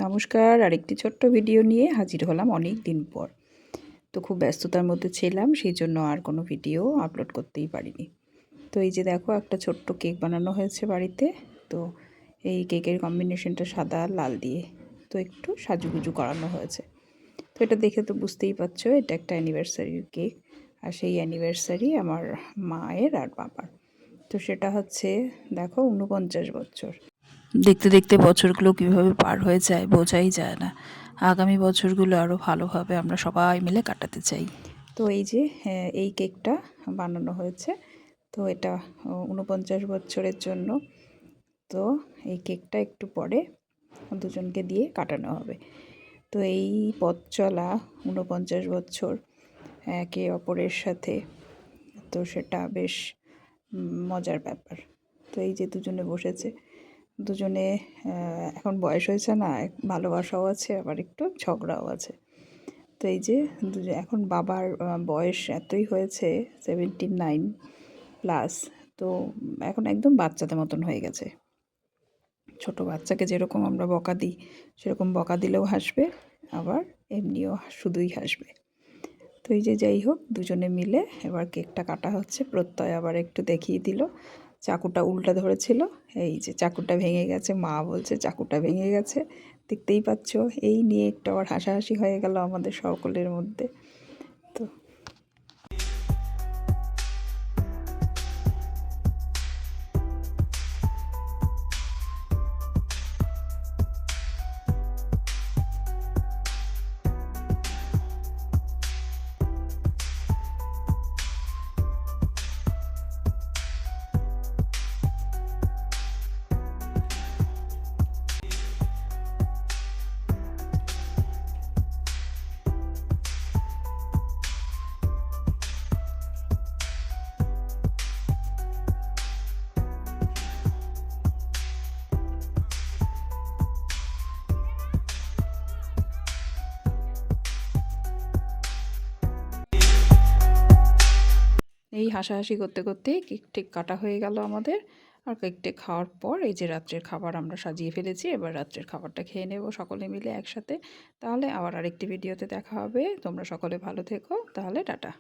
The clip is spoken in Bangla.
নমস্কার, আরেকটি ছোট্ট ভিডিও নিয়ে হাজির হলাম অনেক দিন পর। তো খুব ব্যস্ততার মধ্যে ছিলাম, সেই জন্য আর কোনো ভিডিও আপলোড করতেই পারিনি। তো এই যে দেখো, একটা ছোট্ট কেক বানানো হয়েছে বাড়িতে। তো এই কেকের কম্বিনেশনটা সাদা আর লাল দিয়ে তো একটু সাজুগুজু করানো হয়েছে। তো এটা দেখে তো বুঝতেই পারছো এটা একটা অ্যানিভার্সারির কেক। আর সেই অ্যানিভার্সারি আমার মায়ের আর বাবার। তো সেটা হচ্ছে দেখো ৪৯ বছর। দেখতে দেখতে বছরগুলো কীভাবে পার হয়ে যায় বোঝাই যায় না। আগামী বছরগুলো আরও ভালোভাবে আমরা সবাই মিলে কাটাতে চাই। তো এই যে এই কেকটা বানানো হয়েছে। তো এটা ৪৯ বছরের জন্য। তো এই কেকটা একটু পরে দুজনকে দিয়ে কাটানো হবে। তো এই পথ চলা ৪৯ বছর একে অপরের সাথে, তো সেটা বেশ মজার ব্যাপার। তো এই যে দুজনে বসেছে, দুজনে এখন বয়স হয়েছে না, ভালোবাসাও আছে আবার একটু ঝগড়াও আছে। তো এই যে এখন বাবার বয়স এতই হয়েছে 79+। তো এখন একদম বাচ্চাদের মতন হয়ে গেছে। ছোট বাচ্চাকে যেরকম আমরা বকা দিই সেরকম বকা দিলেও হাসবে, আবার এমনিও শুধুই হাসবে। তো এই যে যাই হোক, দুজনে মিলে এবার কেকটা কাটা হচ্ছে। প্রত্যয় আবার একটু দেখিয়ে দিল, চাকুটা উল্টা ধরেছিল, এই যে চাকুটা ভেঙে গেছে। মা বলছে চাকুটা ভেঙে গেছে, দেখতেই পাচ্ছ। এই নিয়ে একটু আবার হাসাহাসি হয়ে গেল আমাদের সকলের মধ্যে। তো এই হাসাহাসি করতে করতেই কেক টেক কাটা হয়ে গেল আমাদের। আর কেক টেক খাওয়ার পর এই যে রাত্রের খাবার আমরা সাজিয়ে ফেলেছি। এবার রাত্রের খাবারটা খেয়ে নেব সকলে মিলে একসাথে। তাহলে আবার আরেকটি ভিডিওতে দেখা হবে। তোমরা সকলে ভালো থেকো, তাহলে টাটা।